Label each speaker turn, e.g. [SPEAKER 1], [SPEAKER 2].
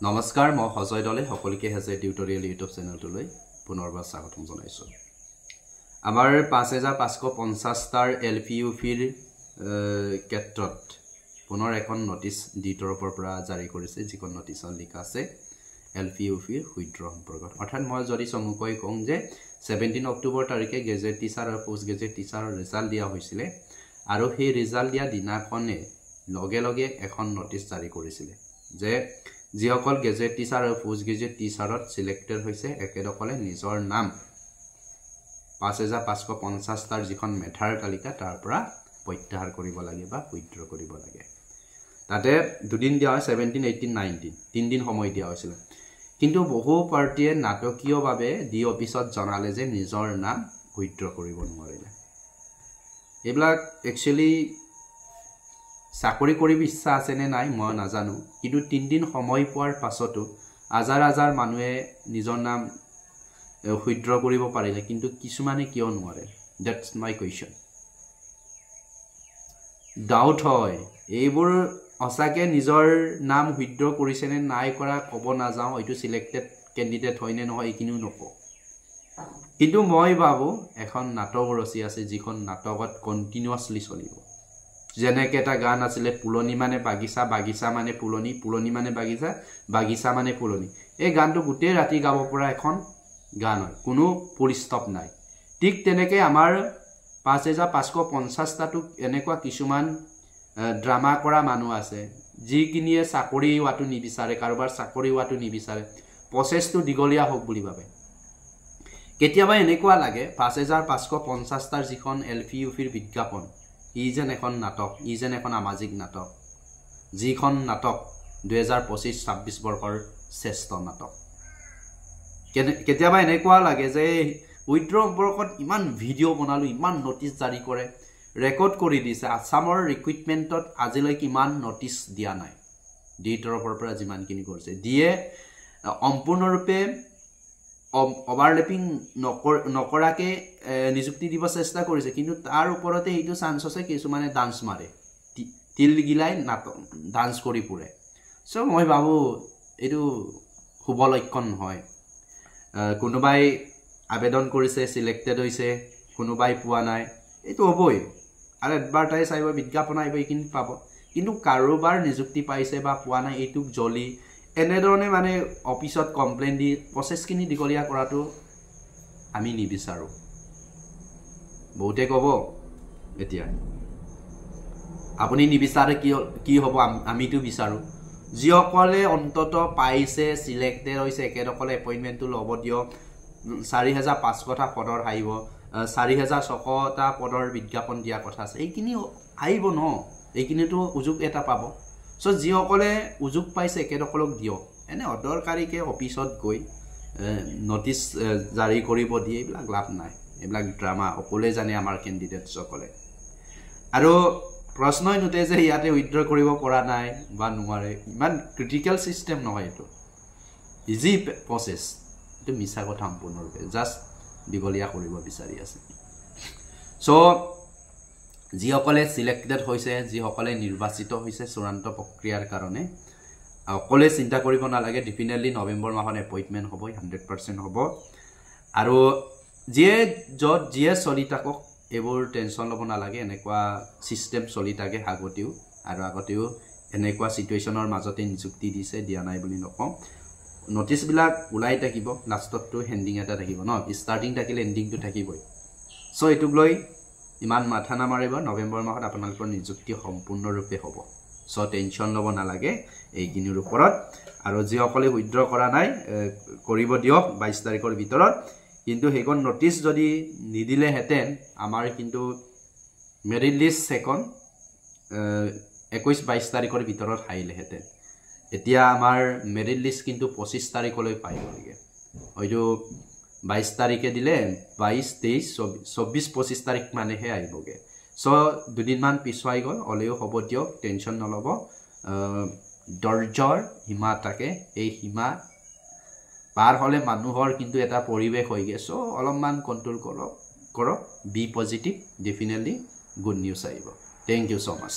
[SPEAKER 1] নমস্কাৰ মই সজয় দলে সকলোকে হেজে টিউটৰিয়েল ইউটিউব চেনেলটোলৈ পুনৰবাৰ স্বাগতম জনাইছো। আমাৰ 5550টাৰ এলপিইউপিৰ ক্ষেত্ৰত পুনৰ এখন নটিচ ডি তৰফৰ পৰা জাৰি কৰিছে, যিখন নটিচত লিখা আছে এলপিইউপিৰ উইথড্ৰ সম্পৰ্কত। অৰ্থাৎ মই যদি চমুকৈ কওঁ যে 17 অক্টোবৰ তাৰিখে গেজেট টিচাৰ আৰু পোষ্ট গেজেট টিচাৰৰ ৰিজাল্ট দিয়া হৈছিলে আৰু সেই ৰিজাল্ট দিয়া দিনাখনে লগে লগে এখন নটিচ জাৰি কৰিছিলে যে যিসকল গেজেট টিচাৰ আৰু পোষ্ট গেজেট টিচাৰত সিলেক্টেড হৈছে একেদকলে নিজৰ নাম 5550টাৰ যিখন মেধাৰ তালিকা তাৰ পৰা প্ৰত্যাহাৰ কৰিব লাগে বা উইথড্ৰ কৰিব লাগে। তাতে দুদিন দিয়া হয় 17, 18, 19 তিনদিন সময় দিয়া হৈছিল, কিন্তু বহু পাৰ্টিয়ে নাটকীয়ভাৱে ডি অফিচত জনালে যে নিজৰ নাম উইথড্ৰ কৰিব নোৱাৰিলে। এইবিলাক একচুৱেলি চাকৰি কৰিব ইচ্ছা আছে নে নাই মই নাজানো, কিন্তু 3 দিন সময় পোৱাৰ পাছতো হাজাৰ হাজাৰ মানুহে নিজৰ নাম উইথড্ৰ কৰিব পাৰিলে, কিন্তু কিছুমানে কিয় নোৱাৰে? That's my question. ডাউট হয় এইবোৰ সঁচাকে নিজৰ নাম উইথড্ৰ কৰিছে নে নাই কৰা ক'ব নাযাওঁ, এইটো সিলেক্টেড কেণ্ডিডেট হয় নে নহয় এইখিনিও নকওঁ। কিন্তু মই ভাবো এখন নাটক ৰচি আছে যিখন নাটকত কণ্টিনিউয়াছলি চলিব। যেনেকে এটা গান আছিলে পুলনি মানে বাগিচা, বাগিচা মানে পুলনি, পুলনি মানে বাগিচা, বাগিচা মানে পুলনি। এই গানটো গোটেই ৰাতি গাব পৰা এখন গান হয়, কোনো ফুল ষ্টপ নাই। ঠিক তেনেকে আমাৰ 5550টাটো এনেকুৱা কিছুমান ড্ৰামা কৰা মানুহ আছে যিখিনিয়ে চাকৰি হোৱাটো নিবিচাৰে, কাৰোবাৰ চাকৰি হোৱাটো নিবিচাৰে, প্ৰচেছটো দীঘলীয়া হওক বুলি ভাবে। কেতিয়াবা এনেকুৱা লাগে 5550টাৰ যিখন এলপিইউপিৰ বিজ্ঞাপন ই যেন এখন নাটক, ই যেন এখন সামাজিক নাটক, যিখন নাটক 2025-26 বৰ্ষৰ শ্ৰেষ্ঠ নাটক। কেতিয়াবা এনেকুৱা লাগে যে উইথড্ৰ সম্পৰ্কত ইমান ভিডিঅ' বনালো, ইমান নটিচ জাৰি কৰে, ৰেকৰ্ড কৰি দিছে। আছামৰ ৰিক্ৰুইটমেণ্টত আজিলৈকে ইমান নটিচ দিয়া নাই। ডি তৰফৰ পৰা যিমানখিনি কৰিছে দিয়ে সম্পূৰ্ণৰূপে অভাৰলেপিং নকৰাকে নিযুক্তি দিব চেষ্টা কৰিছে, কিন্তু তাৰ ওপৰতে এইটো চান্স আছে কিছুমানে ডান্স মাৰে, তিল গিলাই ডান্স কৰি ফুৰে। চ' মই ভাবো এইটো শুভ লক্ষণ নহয়। কোনোবাই আবেদন কৰিছে, সিলেক্টেড হৈছে, কোনোবাই পোৱা নাই, এইটো হ'বই। আৰু এডভাৰটাইজ আহিব, বিজ্ঞাপন আহিব, এইখিনি পাব। কিন্তু কাৰোবাৰ নিযুক্তি পাইছে বা পোৱা নাই এইটোক জ্বলি এনেধৰণে মানে অফিচত কমপ্লেইন দি প্ৰচেছখিনি দীঘলীয়া কৰাটো আমি নিবিচাৰো। বহুতে ক'ব এতিয়া আপুনি নিবিচাৰে কি হ'ব, আমিতো বিচাৰো। যিসকলে অন্তত পাইছে, সিলেক্টেড হৈছে, একেদকলে এপইণ্টমেণ্টটো ল'ব দিয়ক। 4500টা পদৰ আহিব, 4600টা পদৰ বিজ্ঞাপন দিয়া কথা আছে, এইখিনি আহিব ন, এইখিনিতো সুযোগ এটা পাব। চ' যিসকলে সুযোগ পাইছে একেদকলক দিয়ক। এনে অদৰকাৰীকে অফিচত গৈ নটিচ জাৰি কৰিব দিয়ে, এইবিলাক লাভ নাই, এইবিলাক ড্ৰামা সকলোৱে জানে আমাৰ কেণ্ডিডেটসকলে। আৰু প্ৰশ্নই নুঠে যে ইয়াতে উইথড্ৰ কৰিব পৰা নাই বা নোৱাৰে। ইমান ক্ৰিটিকেল চিষ্টেম নহয়, এইটো ইজি প্ৰচেছ। এইটো মিছা কথা সম্পূৰ্ণৰূপে, জাষ্ট দীঘলীয়া কৰিব বিচাৰি আছে। চ' যিসকলে সিলেক্টেড হৈছে, যিসকলে নিৰ্বাচিত হৈছে চূড়ান্ত প্ৰক্ৰিয়াৰ কাৰণে, অকলে চিন্তা কৰিব নালাগে। ডেফিনেটলি নৱেম্বৰ মাহত এপইণ্টমেণ্ট হ'ব, 100% হ'ব। আৰু যিয়ে চলি থাকক, এইবোৰ টেনশ্যন ল'ব নালাগে। এনেকুৱা ছিষ্টেম চলি থাকে আগতেও, আৰু আগতেও এনেকুৱা চিটুৱেশ্যনৰ মাজতে নিযুক্তি দিছে, দিয়া নাই বুলি নকওঁ। নটিচবিলাক ওলাই থাকিব, লাষ্টততো হেণ্ডিং এটা থাকিব ন, ষ্টাৰ্টিং থাকিলে এণ্ডিংটো থাকিবই। চ' এইটোক লৈ ইমান মাথা নামাৰিব। নৱেম্বৰ মাহত আপোনালোকৰ নিযুক্তি সম্পূৰ্ণৰূপে হ'ব। চ' টেনশ্যন ল'ব নালাগে এইখিনিৰ ওপৰত। আৰু যিসকলে উইথড্ৰ কৰা নাই কৰিব দিয়ক 22 তাৰিখৰ ভিতৰত। কিন্তু সেইখন নটিচ যদি নিদিলেহেঁতেন আমাৰ কিন্তু মেৰিট লিষ্ট সেইখন 21-22 তাৰিখৰ ভিতৰত আহিলেহেঁতেন। এতিয়া আমাৰ মেৰিট লিষ্ট কিন্তু 25 তাৰিখলৈ পাই গ'লগৈ। হয়তো 22 তাৰিখে দিলে 22, 23, 24, 25 তাৰিখ মানেহে আহিবগৈ। চ' দুদিনমান পিছুৱাই গ'ল, হ'লেও হ'ব দিয়ক, টেনশ্যন নল'ব। ধৈৰ্যৰ সীমা থাকে, এই সীমা পাৰ হ'লে মানুহৰ কিন্তু এটা পৰিৱেশ হয়গৈ। চ' অলপমান কণ্ট্ৰল কৰক, be positive, definitely good news আহিব। Thank you so' much.